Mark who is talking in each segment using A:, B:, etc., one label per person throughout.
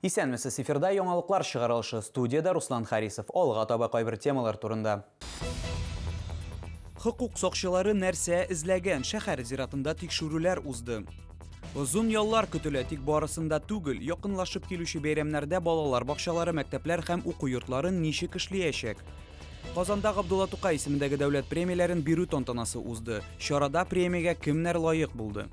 A: Исәнмесез, эфирда яңалыклар чыгарылышы, студияда Руслан Харисов. Алга таба кайбер темалар турында. Хукук сакчылары нәрсә эзләгән шәһәр зиратында тикшерүләр узды. Узун яллар көтелә, тик барысында түгел, якынлашып килүче бәйрәмнәрдә балалар бакчалары, мәктәпләр һәм уку йортларын ничек эшләячәк? Казанда Габдулла Тукай исемендәге дәүләт премияләрен бирү тантанасы узды. Чарада премиягә кемнәр лаек булды?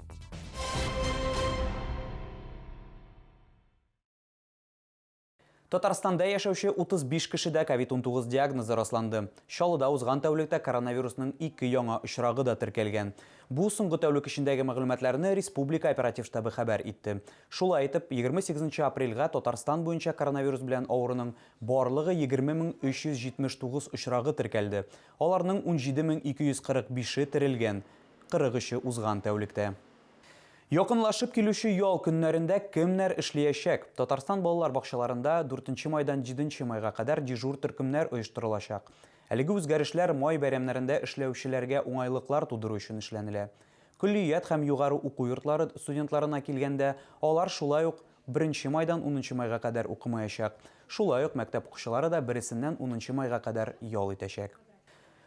A: Татарстанда яшәүче 35 кешедә COVID-19 диагнозы расланды. Чаллыда узган тәүлектә коронавирусның 2 яңа очрагы да теркәлгән. Бу соңгы тәүлек эчендәге мәгълүматларны Республика оператив штабы хәбәр итте. Шулай итеп, 28 апрельгә Татарстан буенча коронавирус белән авыруның барлыгы 20379 очрагы теркәлде. Аларның 17245-е терелгән, 43-е узган тәүлектә. Якынлашып килүче ял көннәрендә кемнәр эшләячәк? Татарстан балалар бакчаларында 4 майдан 7 майга кадәр дежур төркемнәр оештырылачак. Әлеге үзгәрешләр май бәйрәмнәрендә эшләүчеләргә уңайлыклар тудыру өчен эшләнелә. Күллият һәм югары уку йортлары студентларына килгәндә, алар шулай ук 1 майдан 10 майга кадәр укымаячак. Шулай ук мәктәп укучылары да 1-ннән 10 майга кадәр ял итәчәк.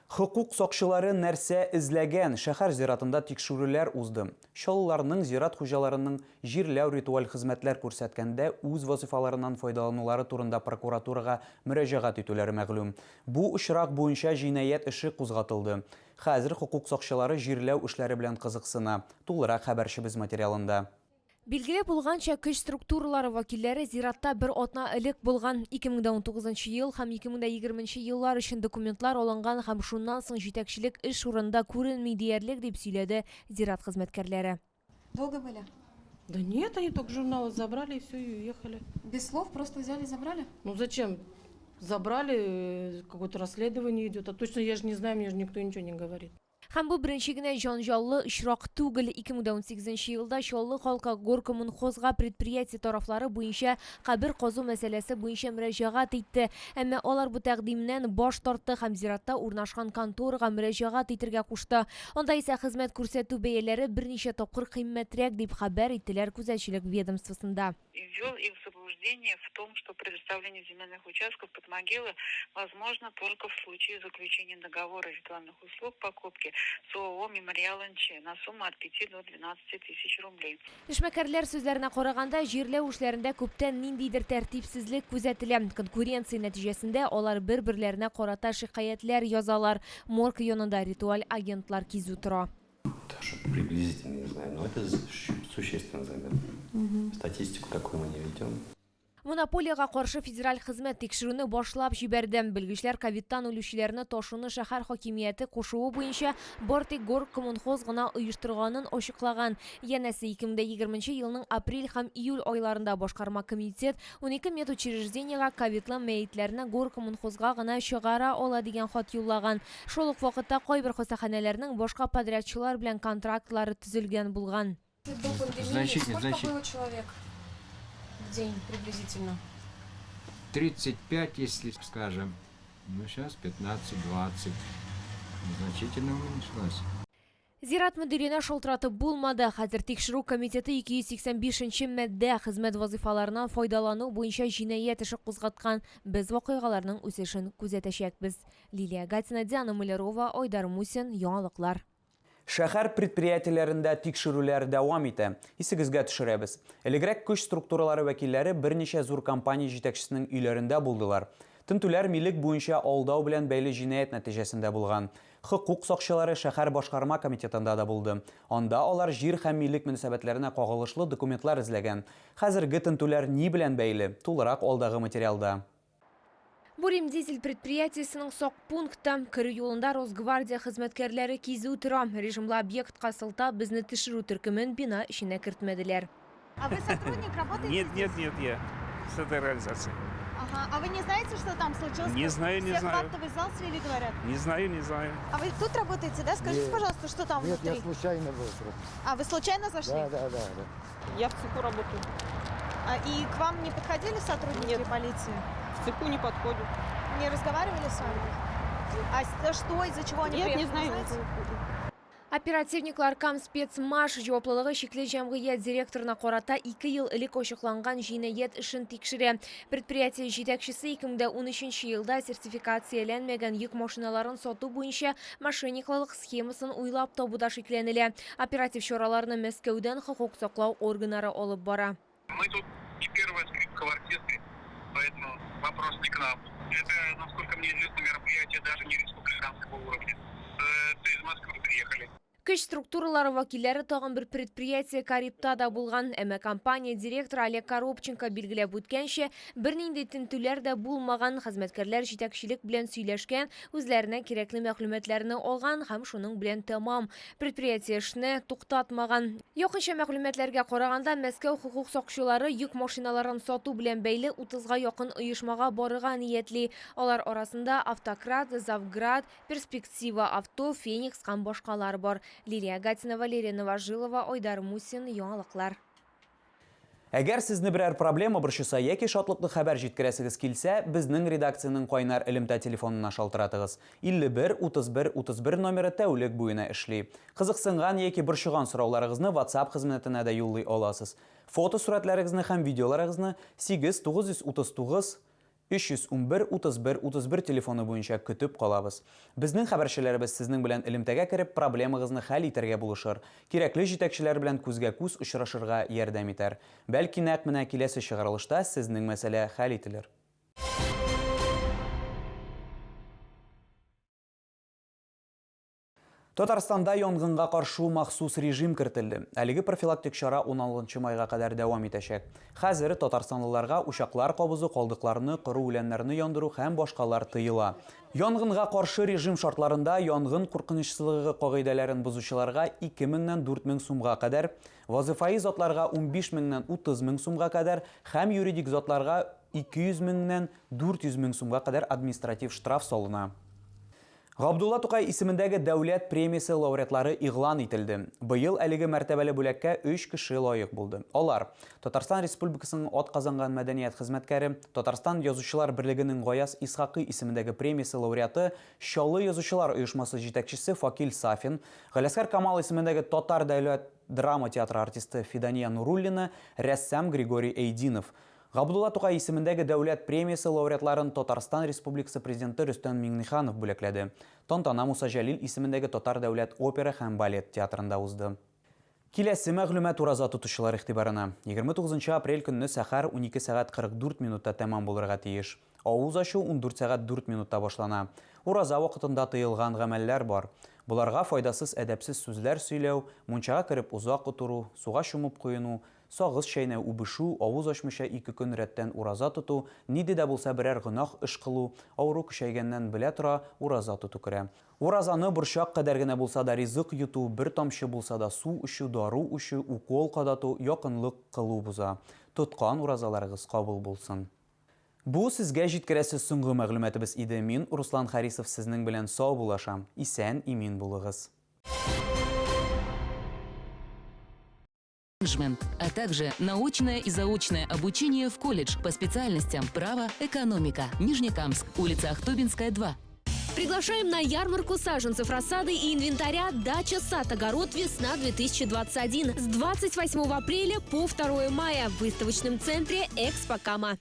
A: Хукук сакчылары нәрсә эзләгән шәһәр зиратында тикшерүләр узды. Чаллыларның зират хуҗаларының җирләү ритуаль хезмәтләр күрсәткәндә үз вазифаларыннан файдаланулары турында прокуратурага мөрәҗәгать итүләре мәгълүм. Бу очрак буенча җинаять эше кузгатылды. Хәзер хукук сакчылары җирләү эшләре белән кызыксына. Тулырак хәбәрчебез материалында.
B: Билгеле булганча, көч структуралары вакилләре зиратта бер атна элек булган 2019 ел һәм 2020 еллар өчен документлар алынган һәм шуннан соң җитәкчелек эш урынында күренми диярлек дип сөйләде зират хезмәткәрләре.
C: Долго были?
D: Да нет, они только журналы забрали и все, и уехали.
C: Без слов просто взяли и забрали?
D: Ну зачем? Забрали, какое-то расследование идет. А точно я же не знаю, мне же никто ничего не говорит.
B: Һәм бу беренче генә җанҗаллы очрак түгел. 2018 елда Чаллы халкы горкоммунхозга предприятие тарафлары буенча кабер казу мәсьәләсе буенча мөрәҗәгать итте. Әмма алар бу тәкъдимнән баш тартты һәм зиратта урнашкан конторага мөрәҗәгать итәргә кушты. Анда исә хезмәт күрсәтү бәяләре берничә тапкыр кыйммәтрәк дип хәбәр иттеләр күзәтчелек ведомствосында.
E: Ввел их в заблуждение в том, что предоставление земельных участков под могилы возможно только в случае заключения договора ритуальных услуг покупки с ООО «Мемориал НЧ» на сумму от 5 до 12 тысяч рублей.
B: Эшмәкәрләр сүзләренә караганда, җирләү эшләрендә күптән ниндидер тәртипсезлек күзәтелә. Конкуренция нәтиҗәсендә алар бер-берләренә карата шикаятьләр язалар. Морг янында ритуаль агентлар кизү тора.
F: Даже приблизительно не знаю, но это существенно займет. Статистику такую мы не ведем.
B: Монополиягә каршы федераль хезмәт тикшерүне башлап җибәрде. Белгечләр ковидтан үлүчеләрне ташуны шәһәр хакимияте кушуы буенча Бортик горкоммунхоз гына оештырганын ачыклаган. Янәсе 2020 елның апрель һәм июль айларында башкарма комитет 12 медучреждениягә ковидлы мәетләрне горкоммунхозга гына чыгара ала дигән хат юллаган. Шул ук вакытта кайбер хастаханәләрнең башка подрядчылар белән контрактлары төзелгән булган.
C: До пандемии сколько было человек в день приблизительно?
G: 35, если скажем. Ну, сейчас 15-20. Значительно уменьшилось.
B: Зират мөдиренә шалтыратып булмады. Хәзер тикшерү комитеты 285-нче мәддә хезмәт вазифаларынан файдалану буенча җинаять эше кузгаткан. Без вакыйгаларның үсешен күзәтәчәкбез. Лилия Гатина, Диана Малярова, Айдар Мусин, яңалыклар.
A: Шәһәр предприятиеләрендә тикшерүләр дәвам итә. Исегезгә төшерәбез. Элегрәк көч структуралары вәкилләре берничә зур компания җитәкчесенең өйләрендә булдылар. Тинтүләр милек буенча алдау белән бәйле җинаять нәтиҗәсендә булган. Хукук сакчылары шәһәр башкарма комитетында да булды. Анда алар җир һәм милек мөнәсәбәтләренә кагылышлы документлар эзләгән. Хәзерге тинтүләр ни белән бәйле? Тулырак алдагы материалда.
B: Бурим дизель предприятиесының сак пункта кіру юлында Росгвардия хезмәткәрләре кизү тора. Режимлы объектка сылтап безне тикшерү төркемен бина эченә кертмәделәр.
H: А вы сотрудник, работаете?
I: Нет, я с этой реализацией.
H: Ага. А вы не знаете, что там случилось?
I: Не знаю, не
H: Всех
I: знаю.
H: фактовый зал свели, говорят.
I: Не знаю.
H: А вы тут работаете, да? Скажите,
J: Нет.
H: пожалуйста, что там
J: Нет,
H: внутри?
J: я случайно был просто.
H: А, вы случайно зашли?
J: Да.
D: Я в цеху работаю.
H: И к вам не подходили сотрудники полиции?
D: В цеху не подходят.
H: Не разговаривали с вами? А что, из-за чего они
D: Нет,
H: приехали?
D: не знаю.
H: знаете?
B: Оперативниклар кам спецмаш жауаплылығы шеклі жәмғият директорына қарата 2 ел ілік ошықланған жинайет ішін текшіре. Предприятие жетекшісі 2013 елда сертификацияланмеген йük машиналарын сату бойынша мошенниклық схемасын уйлап табуда шекленілі. Оператив шораларыны Мәскеуден құқық сақлау органары олып бара.
J: Мы тут не первая скрипка в оркестре, поэтому вопрос не к нам. Это, насколько мне известно, мероприятие даже не республиканского уровня. Это из Москвы приехали.
B: Күш структуралары вакилләре тагын бір предприятие Карибта да булган, әмә компания директоры Олег Коробченко билгеләп үткәнчә, бернинди тинтүләр дә булмаган, хезмәткәрләр җитәкчелек белән сөйләшкән, үзләренә кирәкле мәгълүматларны алган һәм шуның белән тәмам. Предприятие эшне туктатмаган. Якынча мәгълүматларга караганда, Мәскәү хукук сакчылары йük машиналарын сату белән бәйле 30-га якын оешмага барырга ниятли. Алар арасында Автократ, Завград, Перспектива авто, Феникс һәм башкалар бар. Лилия Гатина, Валерия Новожилова, Ойдар Мусин, яңалыклар.
A: Әгәр сезне берәр проблема борчыса яки шатлыклы хәбәр җиткерәсегез килсә, безнең редакциянең кайнар элемтә телефонына шалтыратыгыз. 51 31 31 номеры тәүлек буена эшли. Кызыксынган яки борчыган сорауларыгызны WhatsApp хезмәтенә дә юллый аласыз. Фото сурәтләрегезне һәм видеоларыгызны 8939 311-31-31 телефоны буенча көтүп калабыз. Безнең хәбәрчеләребез сезнең белән элемтәгә кереп проблемагызны хәл итәргә булышыр. Кирәкле җитәкчеләр белән күзгә-күз очрашырга ярдәм итәр. Бәлки нәкъ менә киләсе чыгарылышта сезнең мәсьәлә хәл ителер. Татарстанда янгынга каршы махсус режим кертелде. Әлеге профилактик чара 16 майга кадәр дәвам итәчәк. Хәзер татарстанлыларга учаклар кабызу, калдыкларны, кыру үләннәрне яндыру һәм башкалар тыела. Янгынга каршы режим шартларында янгын куркынычсызлыгы кагыйдәләрен бузучыларга 2000-нән 4000 сумга кадәр, вазифаи затларга 15000-нән 30000 сумга кадәр һәм юридик затларга 200 000-нән 400 000 сумга кадәр административ штраф салына. Габдулла Тукай исемендәге дәүләт премиясе лауреатлары игълан ителде. Быел әлеге мәртәбәле бүләккә 3 кеше лаек булды. Алар: Татарстан Республикасының атказанган мәдәният хезмәткәре, Татарстан Язучылар берлегенең Гаяз Исхакый исемендәге премиясе лауреаты, Чаллы язучылар оешмасы җитәкчесе Факил Сафин, Галиәсгар Камал исемендәге Татар дәүләт драма театры артисты Фидания Нуруллина, рәссам Григорий Эйдинов. Габдулла Тукай исемендәге дәүләт премиясе лауреатларын Татарстан Республикасы президенты Рөстәм Миңнеханов бүләкләде. Тантана Муса Җәлил исемендәге Татар дәүләт опера һәм балет театрында узды. Киләсе мәгълүмат ураза тотучылар игътибарына. 29 апрель көнне сәхәр 12 сәгать 44 минутта тәмам булырга тиеш. Авыз ачу 14 сәгать 4 минутта башлана. Ураза вакытында тыелган гамәлләр бар. Буларга файдасыз әдәпсез сүзләр сөйләү, мунчага кереп узак утыру, суга чумып куену, сагыз чәйнәү убышу, авыз ачмыйча 2 көн рәттән ураза тоту, ниде дә булса берәр гынах эш кылу, авыру көчәйгәннән белә тора ураза тоту керә. Уразаны борчак кадәр генә булса да ризык йоту, бер тамчы булса да су ичү, дару ичү, укол кадату, якынлык кылу буза. Тоткан уразаларыгыз кабул булсын. Бу сезгә җиткерәсе соңгы мәгълүматыбыз иде. Мин Руслан Харисов сезнең белән сау булашам. Исән, имин булыгыз.
K: А также научное и заочное обучение в колледж по специальностям право, экономика. Нижнекамск, улица Ахтубинская, 2.
B: Приглашаем на ярмарку саженцев, рассады и инвентаря «Дача, сад, огород, весна 2021» с 28 апреля по 2 мая в выставочном центре «Экспо Кама».